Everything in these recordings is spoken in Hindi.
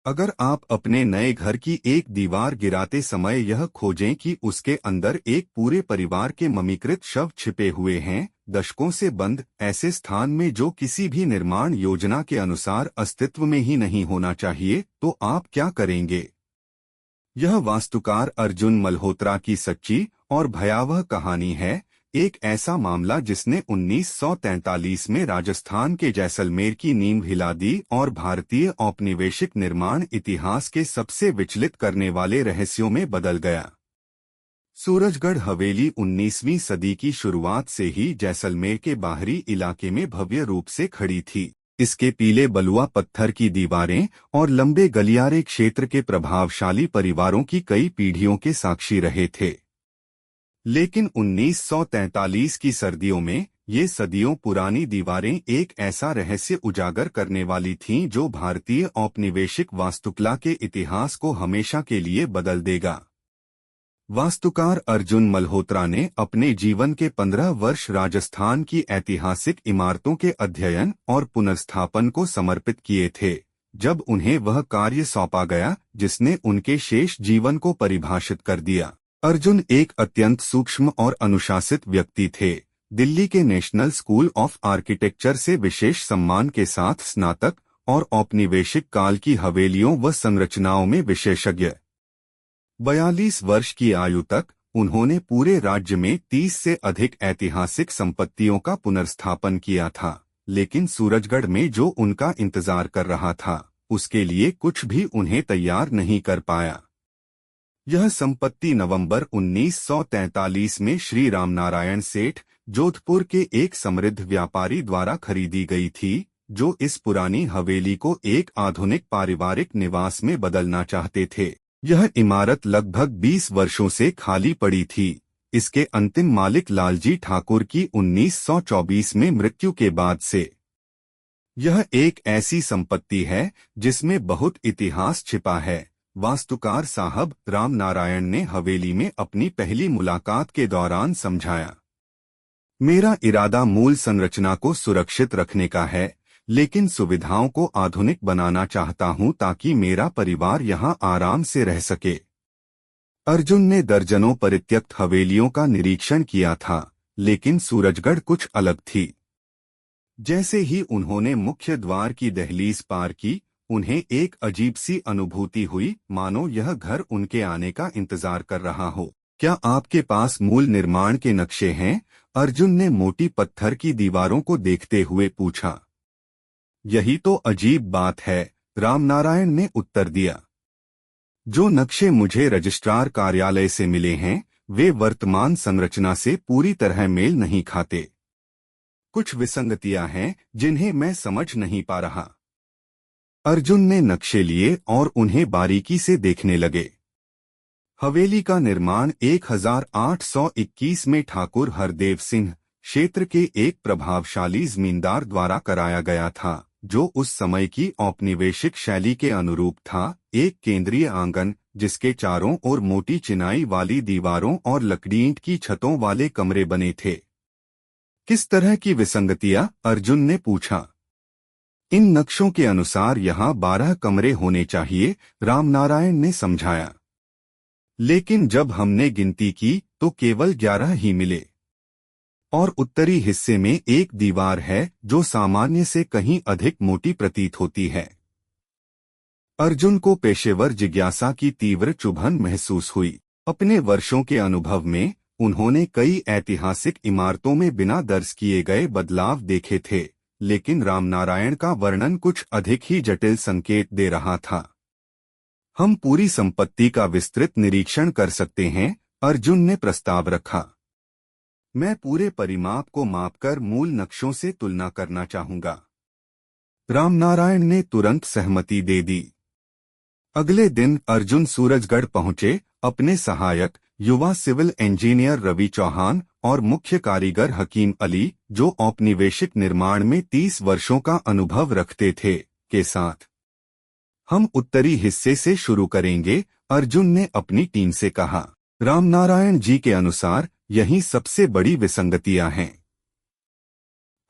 अगर आप अपने नए घर की एक दीवार गिराते समय यह खोजें कि उसके अंदर एक पूरे परिवार के ममीकृत शव छिपे हुए हैं, दशकों से बंद ऐसे स्थान में जो किसी भी निर्माण योजना के अनुसार अस्तित्व में ही नहीं होना चाहिए, तो आप क्या करेंगे? यह वास्तुकार अर्जुन मल्होत्रा की सच्ची और भयावह कहानी है। एक ऐसा मामला जिसने 1943 में राजस्थान के जैसलमेर की नींव हिला दी और भारतीय औपनिवेशिक निर्माण इतिहास के सबसे विचलित करने वाले रहस्यों में बदल गया। सूरजगढ़ हवेली 19वीं सदी की शुरुआत से ही जैसलमेर के बाहरी इलाके में भव्य रूप से खड़ी थी। इसके पीले बलुआ पत्थर की दीवारें और लंबे गलियारे क्षेत्र के प्रभावशाली परिवारों की कई पीढ़ियों के साक्षी रहे थे। लेकिन 1943 की सर्दियों में ये सदियों पुरानी दीवारें एक ऐसा रहस्य उजागर करने वाली थीं जो भारतीय औपनिवेशिक वास्तुकला के इतिहास को हमेशा के लिए बदल देगा। वास्तुकार अर्जुन मल्होत्रा ने अपने जीवन के 15 वर्ष राजस्थान की ऐतिहासिक इमारतों के अध्ययन और पुनर्स्थापन को समर्पित किए थे, जब उन्हें वह कार्य सौंपा गया जिसने उनके शेष जीवन को परिभाषित कर दिया। अर्जुन एक अत्यंत सूक्ष्म और अनुशासित व्यक्ति थे। दिल्ली के नेशनल स्कूल ऑफ आर्किटेक्चर से विशेष सम्मान के साथ स्नातक और औपनिवेशिक काल की हवेलियों व संरचनाओं में विशेषज्ञ। 42 वर्ष की आयु तक उन्होंने पूरे राज्य में 30 से अधिक ऐतिहासिक संपत्तियों का पुनर्स्थापन किया था, लेकिन सूरजगढ़ में जो उनका इंतजार कर रहा था, उसके लिए कुछ भी उन्हें तैयार नहीं कर पाया। यह संपत्ति नवंबर 1943 में श्री रामनारायण सेठ, जोधपुर के एक समृद्ध व्यापारी द्वारा खरीदी गई थी, जो इस पुरानी हवेली को एक आधुनिक पारिवारिक निवास में बदलना चाहते थे। यह इमारत लगभग 20 वर्षों से खाली पड़ी थी। इसके अंतिम मालिक लालजी ठाकुर की 1924 में मृत्यु के बाद से यह एक ऐसी संपत्ति है जिसमें बहुत इतिहास छिपा है। वास्तुकार साहब रामनारायण ने हवेली में अपनी पहली मुलाकात के दौरान समझाया, मेरा इरादा मूल संरचना को सुरक्षित रखने का है, लेकिन सुविधाओं को आधुनिक बनाना चाहता हूं ताकि मेरा परिवार यहां आराम से रह सके। अर्जुन ने दर्जनों परित्यक्त हवेलियों का निरीक्षण किया था, लेकिन सूरजगढ़ कुछ अलग थी। जैसे ही उन्होंने मुख्य द्वार की दहलीज पार की, उन्हें एक अजीब सी अनुभूति हुई, मानो यह घर उनके आने का इंतजार कर रहा हो। क्या आपके पास मूल निर्माण के नक्शे हैं? अर्जुन ने मोटी पत्थर की दीवारों को देखते हुए पूछा। यही तो अजीब बात है, रामनारायण ने उत्तर दिया। जो नक्शे मुझे रजिस्ट्रार कार्यालय से मिले हैं, वे वर्तमान संरचना से पूरी तरह मेल नहीं खाते। कुछ विसंगतियां हैं जिन्हें मैं समझ नहीं पा रहा। अर्जुन ने नक्शे लिए और उन्हें बारीकी से देखने लगे। हवेली का निर्माण 1821 में ठाकुर हरदेव सिंह, क्षेत्र के एक प्रभावशाली जमींदार द्वारा कराया गया था, जो उस समय की औपनिवेशिक शैली के अनुरूप था। एक केंद्रीय आंगन जिसके चारों ओर मोटी चिनाई वाली दीवारों और लकड़ी ईंट की छतों वाले कमरे बने थे। किस तरह की विसंगतियां? अर्जुन ने पूछा। इन नक्शों के अनुसार यहाँ 12 कमरे होने चाहिए, रामनारायण ने समझाया। लेकिन जब हमने गिनती की तो केवल 11 ही मिले। और उत्तरी हिस्से में एक दीवार है जो सामान्य से कहीं अधिक मोटी प्रतीत होती है। अर्जुन को पेशेवर जिज्ञासा की तीव्र चुभन महसूस हुई। अपने वर्षों के अनुभव में उन्होंने कई ऐतिहासिक इमारतों में बिना दर्ज किए गए बदलाव देखे थे, लेकिन रामनारायण का वर्णन कुछ अधिक ही जटिल संकेत दे रहा था। हम पूरी संपत्ति का विस्तृत निरीक्षण कर सकते हैं, अर्जुन ने प्रस्ताव रखा। मैं पूरे परिमाप को मापकर मूल नक्शों से तुलना करना चाहूंगा। रामनारायण ने तुरंत सहमति दे दी। अगले दिन अर्जुन सूरजगढ़ पहुंचे। अपने सहायक, युवा सिविल इंजीनियर रवि चौहान और मुख्य कारीगर हकीम अली, जो औपनिवेशिक निर्माण में 30 वर्षों का अनुभव रखते थे, के साथ। हम उत्तरी हिस्से से शुरू करेंगे, अर्जुन ने अपनी टीम से कहा। रामनारायण जी के अनुसार यही सबसे बड़ी विसंगतियां हैं।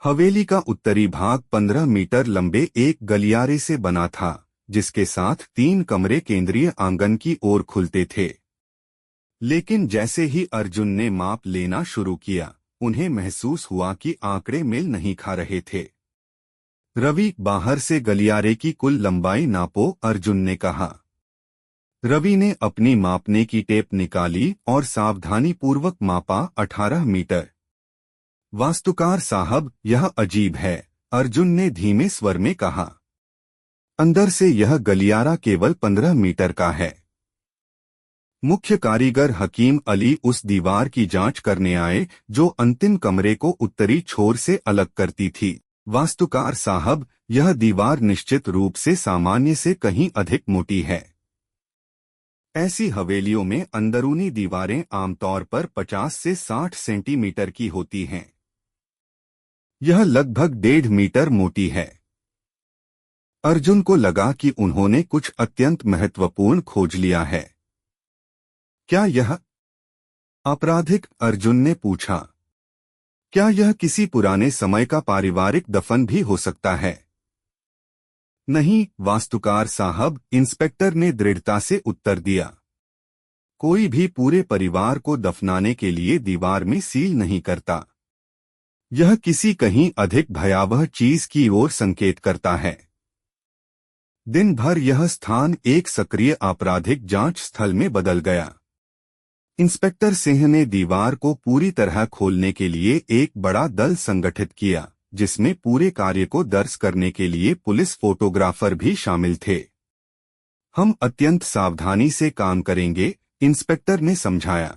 हवेली का उत्तरी भाग 15 मीटर लंबे एक गलियारे से बना था, जिसके साथ 3 कमरे केंद्रीय आंगन की ओर खुलते थे। लेकिन जैसे ही अर्जुन ने माप लेना शुरू किया, उन्हें महसूस हुआ कि आंकड़े मेल नहीं खा रहे थे। रवि, बाहर से गलियारे की कुल लंबाई नापो, अर्जुन ने कहा। रवि ने अपनी मापने की टेप निकाली और सावधानीपूर्वक मापा, 18 मीटर। वास्तुकार साहब, यह अजीब है, अर्जुन ने धीमे स्वर में कहा। अंदर से यह गलियारा केवल 15 मीटर का है। मुख्य कारीगर हकीम अली उस दीवार की जांच करने आए जो अंतिम कमरे को उत्तरी छोर से अलग करती थी। वास्तुकार साहब, यह दीवार निश्चित रूप से सामान्य से कहीं अधिक मोटी है। ऐसी हवेलियों में अंदरूनी दीवारें आमतौर पर 50 से 60 सेंटीमीटर की होती हैं। यह लगभग 1.5 मीटर मोटी है। अर्जुन को लगा कि उन्होंने कुछ अत्यंत महत्वपूर्ण खोज लिया है। क्या यह आपराधिक? अर्जुन ने पूछा। क्या यह किसी पुराने समय का पारिवारिक दफन भी हो सकता है? नहीं, वास्तुकार साहब, इंस्पेक्टर ने दृढ़ता से उत्तर दिया। कोई भी पूरे परिवार को दफनाने के लिए दीवार में सील नहीं करता। यह किसी कहीं अधिक भयावह चीज की ओर संकेत करता है। दिन भर यह स्थान एक सक्रिय आपराधिक जांच स्थल में बदल गया। इंस्पेक्टर सिंह ने दीवार को पूरी तरह खोलने के लिए एक बड़ा दल संगठित किया, जिसमें पूरे कार्य को दर्ज करने के लिए पुलिस फोटोग्राफर भी शामिल थे। हम अत्यंत सावधानी से काम करेंगे, इंस्पेक्टर ने समझाया।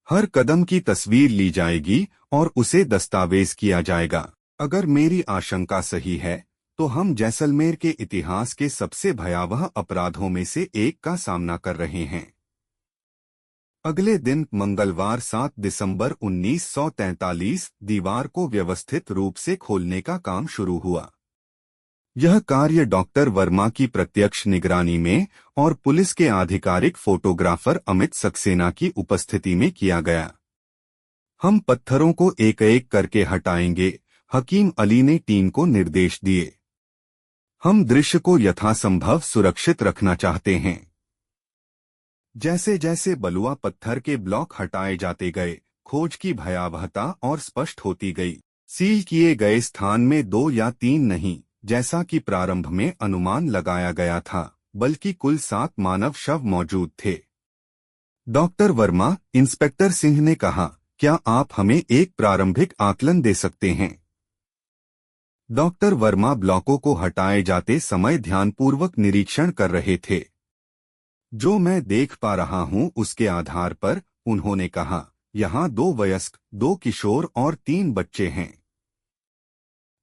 हर कदम की तस्वीर ली जाएगी और उसे दस्तावेज किया जाएगा। अगर मेरी आशंका सही है, तो हम जैसलमेर के इतिहास के सबसे भयावह अपराधों में से एक का सामना कर रहे हैं। अगले दिन मंगलवार 7 दिसंबर 1943 दीवार को व्यवस्थित रूप से खोलने का काम शुरू हुआ। यह कार्य डॉक्टर वर्मा की प्रत्यक्ष निगरानी में और पुलिस के आधिकारिक फोटोग्राफर अमित सक्सेना की उपस्थिति में किया गया। हम पत्थरों को एक एक करके हटाएंगे, हकीम अली ने टीम को निर्देश दिए। हम दृश्य को यथासंभव सुरक्षित रखना चाहते हैं। जैसे जैसे बलुआ पत्थर के ब्लॉक हटाए जाते गए, खोज की भयावहता और स्पष्ट होती गई। सील किए गए स्थान में 2 या 3 नहीं, जैसा कि प्रारंभ में अनुमान लगाया गया था, बल्कि कुल 7 मानव शव मौजूद थे। डॉक्टर वर्मा, इंस्पेक्टर सिंह ने कहा, क्या आप हमें एक प्रारंभिक आकलन दे सकते हैं? डॉक्टर वर्मा ब्लॉकों को हटाए जाते समय ध्यानपूर्वक निरीक्षण कर रहे थे। जो मैं देख पा रहा हूं उसके आधार पर, उन्होंने कहा, यहां 2 वयस्क, 2 किशोर और 3 बच्चे हैं।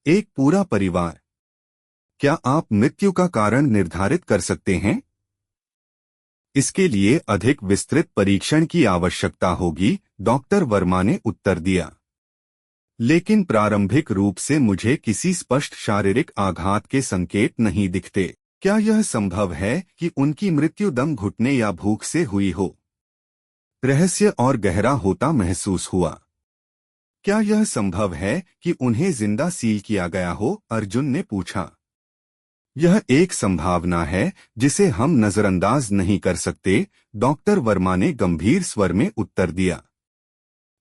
एक पूरा परिवार। क्या आप मृत्यु का कारण निर्धारित कर सकते हैं? इसके लिए अधिक विस्तृत परीक्षण की आवश्यकता होगी, डॉक्टर वर्मा ने उत्तर दिया। लेकिन प्रारंभिक रूप से मुझे किसी स्पष्ट शारीरिक आघात के संकेत नहीं दिखते। क्या यह संभव है कि उनकी मृत्यु दम घुटने या भूख से हुई हो? रहस्य और गहरा होता महसूस हुआ। क्या यह संभव है कि उन्हें जिंदा सील किया गया हो? अर्जुन ने पूछा। यह एक संभावना है जिसे हम नजरअंदाज नहीं कर सकते, डॉक्टर वर्मा ने गंभीर स्वर में उत्तर दिया।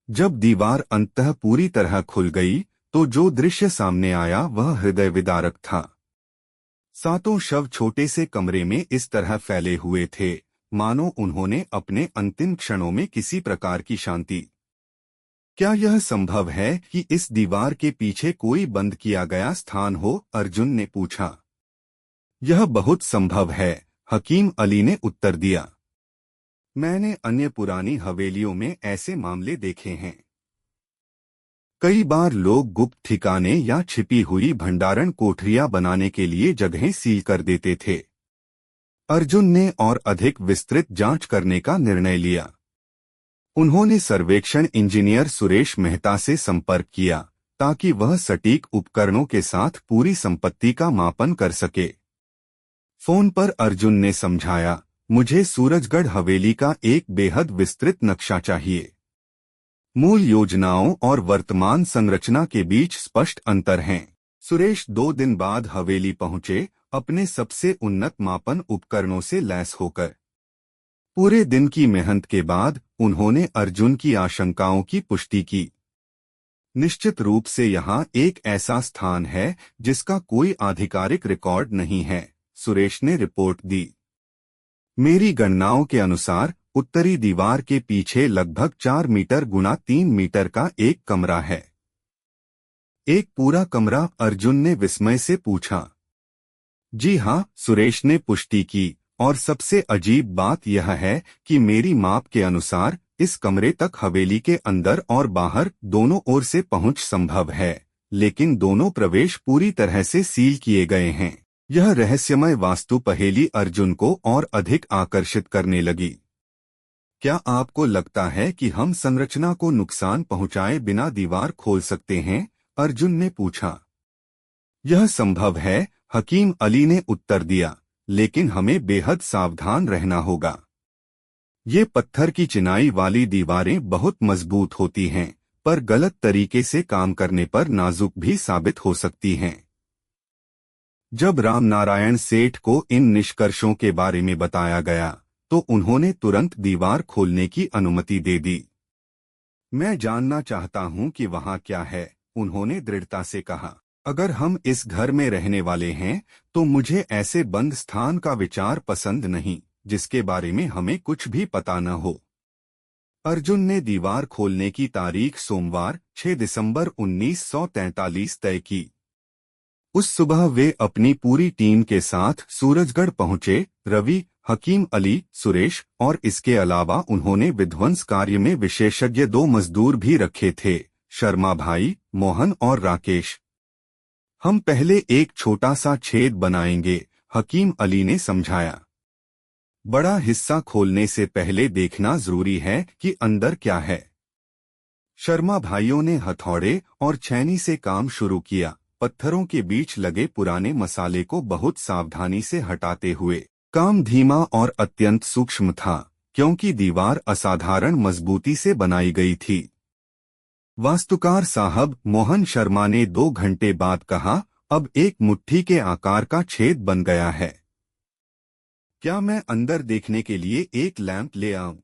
जब दीवार अंततः पूरी तरह खुल गई, तो जो दृश्य सामने आया वह हृदय विदारक था। 7 शव छोटे से कमरे में इस तरह फैले हुए थे, मानो उन्होंने अपने अंतिम क्षणों में किसी प्रकार की शांति। क्या यह संभव है कि इस दीवार के पीछे कोई बंद किया गया स्थान हो? अर्जुन ने पूछा। यह बहुत संभव है, हकीम अली ने उत्तर दिया। मैंने अन्य पुरानी हवेलियों में ऐसे मामले देखे हैं। कई बार लोग गुप्त ठिकाने या छिपी हुई भंडारण कोठरियां बनाने के लिए जगहें सील कर देते थे। अर्जुन ने और अधिक विस्तृत जांच करने का निर्णय लिया। उन्होंने सर्वेक्षण इंजीनियर सुरेश मेहता से संपर्क किया, ताकि वह सटीक उपकरणों के साथ पूरी संपत्ति का मापन कर सके। फोन पर अर्जुन ने समझाया, मुझे सूरजगढ़ हवेली का एक बेहद विस्तृत नक्शा चाहिए। मूल योजनाओं और वर्तमान संरचना के बीच स्पष्ट अंतर हैं। सुरेश 2 दिन बाद हवेली पहुंचे अपने सबसे उन्नत मापन उपकरणों से लैस होकर। पूरे दिन की मेहनत के बाद उन्होंने अर्जुन की आशंकाओं की पुष्टि की। निश्चित रूप से यहाँ एक ऐसा स्थान है जिसका कोई आधिकारिक रिकॉर्ड नहीं है, सुरेश ने रिपोर्ट दी। मेरी गणनाओं के अनुसार उत्तरी दीवार के पीछे लगभग 4 मीटर गुना 3 मीटर का एक कमरा है। एक पूरा कमरा? अर्जुन ने विस्मय से पूछा। जी हाँ, सुरेश ने पुष्टि की, और सबसे अजीब बात यह है कि मेरी माप के अनुसार इस कमरे तक हवेली के अंदर और बाहर दोनों ओर से पहुंच संभव है, लेकिन दोनों प्रवेश पूरी तरह से सील किए गए हैं। यह रहस्यमय वास्तु पहेली अर्जुन को और अधिक आकर्षित करने लगी। क्या आपको लगता है कि हम संरचना को नुकसान पहुंचाए बिना दीवार खोल सकते हैं? अर्जुन ने पूछा। यह संभव है, हकीम अली ने उत्तर दिया, लेकिन हमें बेहद सावधान रहना होगा। ये पत्थर की चिनाई वाली दीवारें बहुत मजबूत होती हैं, पर गलत तरीके से काम करने पर नाजुक भी साबित हो सकती हैं। जब रामनारायण सेठ को इन निष्कर्षों के बारे में बताया गया, तो उन्होंने तुरंत दीवार खोलने की अनुमति दे दी। मैं जानना चाहता हूं कि वहां क्या है, उन्होंने दृढ़ता से कहा। अगर हम इस घर में रहने वाले हैं, तो मुझे ऐसे बंद स्थान का विचार पसंद नहीं, जिसके बारे में हमें कुछ भी पता न हो। अर्जुन ने दीवार खोलने की तारीख सोमवार 6 दिसंबर 1943 तय की। उस सुबह वे अपनी पूरी टीम के साथ सूरजगढ़ पहुंचे। रवि, हकीम अली, सुरेश और इसके अलावा उन्होंने विध्वंस कार्य में विशेषज्ञ 2 मजदूर भी रखे थे, शर्मा भाई, मोहन और राकेश। हम पहले एक छोटा सा छेद बनाएंगे, हकीम अली ने समझाया। बड़ा हिस्सा खोलने से पहले देखना जरूरी है कि अंदर क्या है। शर्मा भाइयों ने हथौड़े और छेनी से काम शुरू किया, पत्थरों के बीच लगे पुराने मसाले को बहुत सावधानी से हटाते हुए। काम धीमा और अत्यंत सूक्ष्म था, क्योंकि दीवार असाधारण मजबूती से बनाई गई थी। वास्तुकार साहब, मोहन शर्मा ने 2 घंटे बाद कहा, अब एक मुट्ठी के आकार का छेद बन गया है। क्या मैं अंदर देखने के लिए एक लैंप ले आऊं?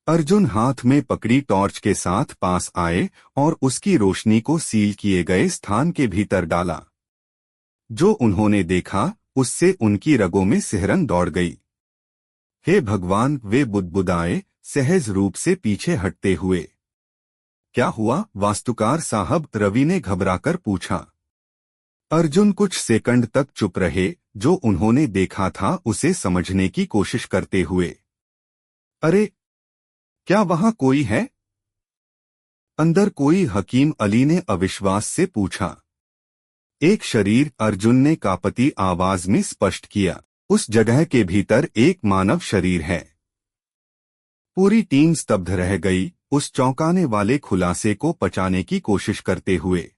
अर्जुन हाथ में पकड़ी टॉर्च के साथ पास आए और उसकी रोशनी को सील किए गए स्थान के भीतर डाला। जो उन्होंने देखा, उससे उनकी रगों में सिहरन दौड़ गई। हे भगवान, वे बुदबुदाए, सहज रूप से पीछे हटते हुए। क्या हुआ वास्तुकार साहब? रवि ने घबराकर पूछा। अर्जुन कुछ सेकंड तक चुप रहे, जो उन्होंने देखा था उसे समझने की कोशिश करते हुए। अरे, क्या वहां कोई है? अंदर कोई? हकीम अली ने अविश्वास से पूछा। एक शरीर, अर्जुन ने कांपती आवाज में स्पष्ट किया। उस जगह के भीतर एक मानव शरीर है। पूरी टीम स्तब्ध रह गई, उस चौंकाने वाले खुलासे को पचाने की कोशिश करते हुए।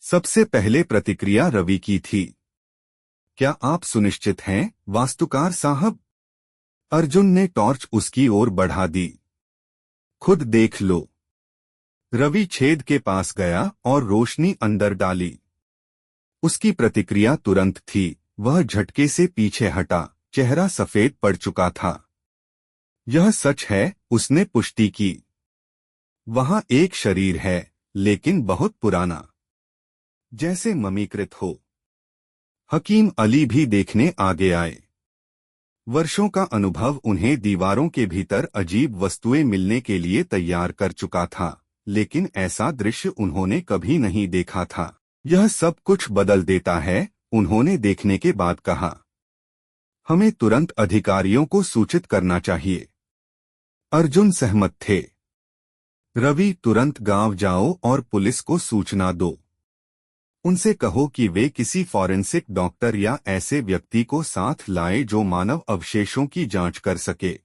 सबसे पहले प्रतिक्रिया रवि की थी। क्या आप सुनिश्चित हैं, वास्तुकार साहब? अर्जुन ने टॉर्च उसकी ओर बढ़ा दी। खुद देख लो। रवि छेद के पास गया और रोशनी अंदर डाली। उसकी प्रतिक्रिया तुरंत थी, वह झटके से पीछे हटा, चेहरा सफेद पड़ चुका था। यह सच है, उसने पुष्टि की। वहां एक शरीर है, लेकिन बहुत पुराना, जैसे ममीकृत हो। हकीम अली भी देखने आगे आए। वर्षों का अनुभव उन्हें दीवारों के भीतर अजीब वस्तुएं मिलने के लिए तैयार कर चुका था, लेकिन ऐसा दृश्य उन्होंने कभी नहीं देखा था। यह सब कुछ बदल देता है, उन्होंने देखने के बाद कहा। हमें तुरंत अधिकारियों को सूचित करना चाहिए। अर्जुन सहमत थे। रवि, तुरंत गांव जाओ और पुलिस को सूचना दो। उनसे कहो कि वे किसी फॉरेंसिक डॉक्टर या ऐसे व्यक्ति को साथ लाए जो मानव अवशेषों की जांच कर सके।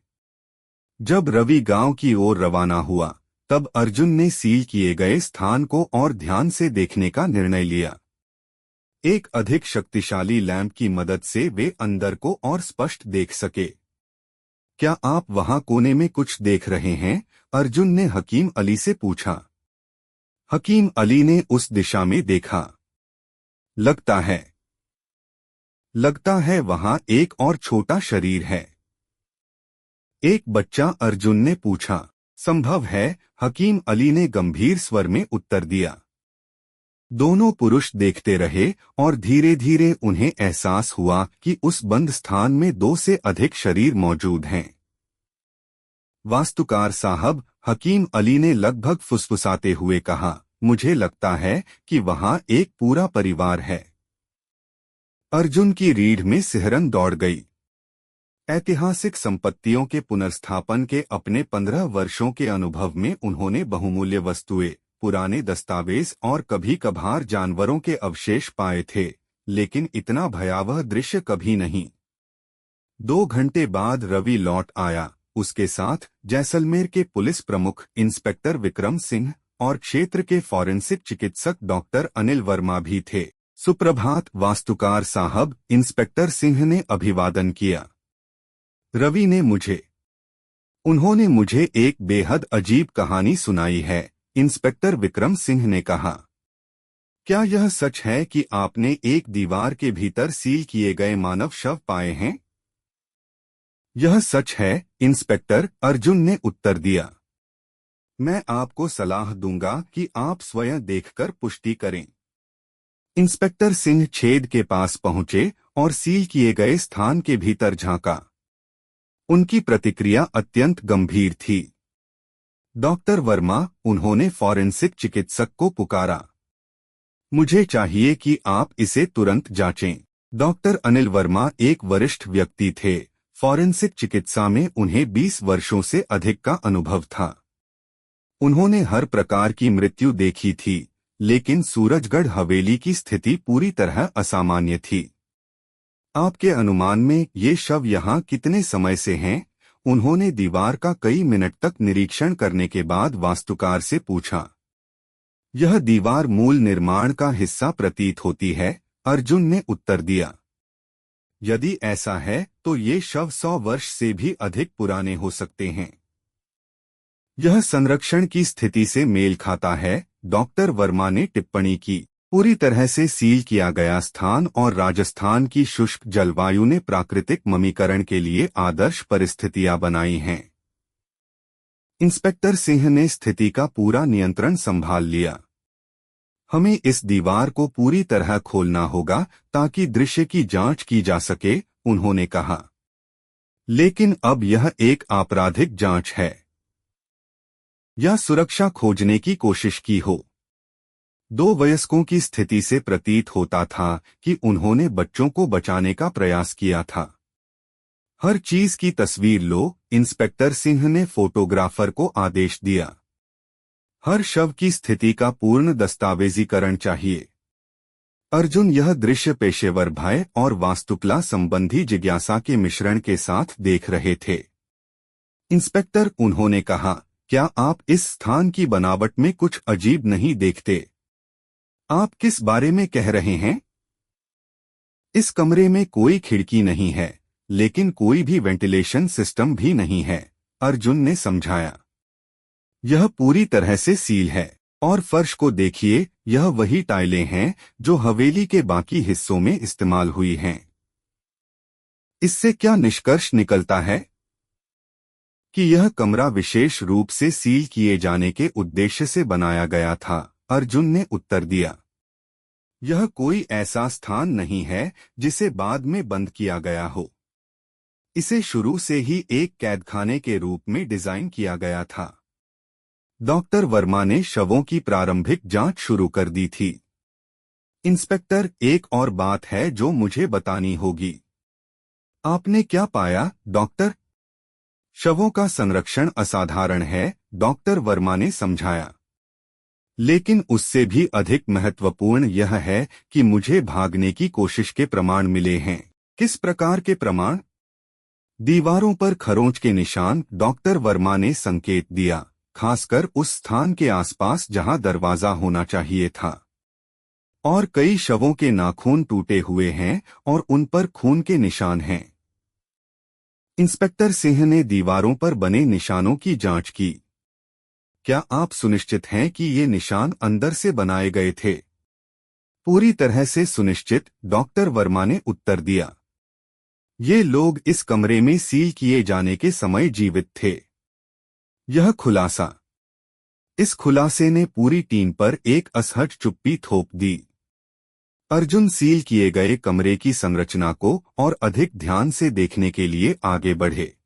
जब रवि गांव की ओर रवाना हुआ, तब अर्जुन ने सील किए गए स्थान को और ध्यान से देखने का निर्णय लिया। एक अधिक शक्तिशाली लैंप की मदद से वे अंदर को और स्पष्ट देख सके। क्या आप वहां कोने में कुछ देख रहे हैं? अर्जुन ने हकीम अली से पूछा। हकीम अली ने उस दिशा में देखा। लगता है लगता है वहां एक और छोटा शरीर है। एक बच्चा अर्जुन ने पूछा। संभव है, हकीम अली ने गंभीर स्वर में उत्तर दिया। दोनों पुरुष देखते रहे और धीरे धीरे उन्हें एहसास हुआ कि उस बंद स्थान में 2 से अधिक शरीर मौजूद हैं। वास्तुकार साहब, हकीम अली ने लगभग फुसफुसाते हुए कहा, मुझे लगता है कि वहां एक पूरा परिवार है। अर्जुन की रीढ़ में सिहरन दौड़ गई। ऐतिहासिक संपत्तियों के पुनर्स्थापन के अपने 15 वर्षों के अनुभव में उन्होंने बहुमूल्य वस्तुएं, पुराने दस्तावेज और कभी कभार जानवरों के अवशेष पाए थे, लेकिन इतना भयावह दृश्य कभी नहीं। 2 घंटे बाद रवि लौट आया। उसके साथ जैसलमेर के पुलिस प्रमुख इंस्पेक्टर विक्रम सिंह और क्षेत्र के फॉरेंसिक चिकित्सक डॉक्टर अनिल वर्मा भी थे। सुप्रभात वास्तुकार साहब, इंस्पेक्टर सिंह ने अभिवादन किया। उन्होंने मुझे एक बेहद अजीब कहानी सुनाई है, इंस्पेक्टर विक्रम सिंह ने कहा। क्या यह सच है कि आपने एक दीवार के भीतर सील किए गए मानव शव पाए हैं? यह सच है, इंस्पेक्टर, अर्जुन ने उत्तर दिया। मैं आपको सलाह दूंगा कि आप स्वयं देखकर पुष्टि करें। इंस्पेक्टर सिंह छेद के पास पहुंचे और सील किए गए स्थान के भीतर झांका। उनकी प्रतिक्रिया अत्यंत गंभीर थी। डॉक्टर वर्मा, उन्होंने फॉरेंसिक चिकित्सक को पुकारा। मुझे चाहिए कि आप इसे तुरंत जांचें। डॉक्टर अनिल वर्मा एक वरिष्ठ व्यक्ति थे। फॉरेंसिक चिकित्सा में उन्हें 20 वर्षों से अधिक का अनुभव था। उन्होंने हर प्रकार की मृत्यु देखी थी, लेकिन सूरजगढ़ हवेली की स्थिति पूरी तरह असामान्य थी। आपके अनुमान में ये शव यहाँ कितने समय से हैं? उन्होंने दीवार का कई मिनट तक निरीक्षण करने के बाद वास्तुकार से पूछा। यह दीवार मूल निर्माण का हिस्सा प्रतीत होती है, अर्जुन ने उत्तर दिया। यदि ऐसा है तो ये शव 100 वर्ष से भी अधिक पुराने हो सकते हैं। यह संरक्षण की स्थिति से मेल खाता है, डॉक्टर वर्मा ने टिप्पणी की। पूरी तरह से सील किया गया स्थान और राजस्थान की शुष्क जलवायु ने प्राकृतिक ममीकरण के लिए आदर्श परिस्थितियां बनाई हैं। इंस्पेक्टर सिंह ने स्थिति का पूरा नियंत्रण संभाल लिया। हमें इस दीवार को पूरी तरह खोलना होगा ताकि दृश्य की जांच की जा सके, उन्होंने कहा। लेकिन अब यह एक आपराधिक जांच है या सुरक्षा खोजने की कोशिश की हो? 2 वयस्कों की स्थिति से प्रतीत होता था कि उन्होंने बच्चों को बचाने का प्रयास किया था। हर चीज की तस्वीर लो, इंस्पेक्टर सिंह ने फोटोग्राफर को आदेश दिया। हर शव की स्थिति का पूर्ण दस्तावेजीकरण चाहिए। अर्जुन यह दृश्य पेशेवर भय और वास्तुकला संबंधी जिज्ञासा के मिश्रण के साथ देख रहे थे। इंस्पेक्टर, उन्होंने कहा, क्या आप इस स्थान की बनावट में कुछ अजीब नहीं देखते? आप किस बारे में कह रहे हैं? इस कमरे में कोई खिड़की नहीं है, लेकिन कोई भी वेंटिलेशन सिस्टम भी नहीं है, अर्जुन ने समझाया। यह पूरी तरह से सील है। और फर्श को देखिए, यह वही टाइलें हैं जो हवेली के बाकी हिस्सों में इस्तेमाल हुई हैं। इससे क्या निष्कर्ष निकलता है? कि यह कमरा विशेष रूप से सील किए जाने के उद्देश्य से बनाया गया था, अर्जुन ने उत्तर दिया। यह कोई ऐसा स्थान नहीं है जिसे बाद में बंद किया गया हो। इसे शुरू से ही एक कैदखाने के रूप में डिजाइन किया गया था। डॉक्टर वर्मा ने शवों की प्रारंभिक जांच शुरू कर दी थी। इंस्पेक्टर, एक और बात है जो मुझे बतानी होगी। आपने क्या पाया, डॉक्टर? शवों का संरक्षण असाधारण है, डॉक्टर वर्मा ने समझाया। लेकिन उससे भी अधिक महत्वपूर्ण यह है कि मुझे भागने की कोशिश के प्रमाण मिले हैं। किस प्रकार के प्रमाण? दीवारों पर खरोंच के निशान, डॉक्टर वर्मा ने संकेत दिया, खासकर उस स्थान के आसपास जहां दरवाजा होना चाहिए था। और कई शवों के नाखून टूटे हुए हैं और उन पर खून के निशान हैं। इंस्पेक्टर सिंह ने दीवारों पर बने निशानों की जांच की। क्या आप सुनिश्चित हैं कि ये निशान अंदर से बनाए गए थे? पूरी तरह से सुनिश्चित, डॉक्टर वर्मा ने उत्तर दिया। ये लोग इस कमरे में सील किए जाने के समय जीवित थे। यह खुलासा, इस खुलासे ने पूरी टीम पर एक असहज चुप्पी थोप दी। अर्जुन सील किए गए कमरे की संरचना को और अधिक ध्यान से देखने के लिए आगे बढ़े।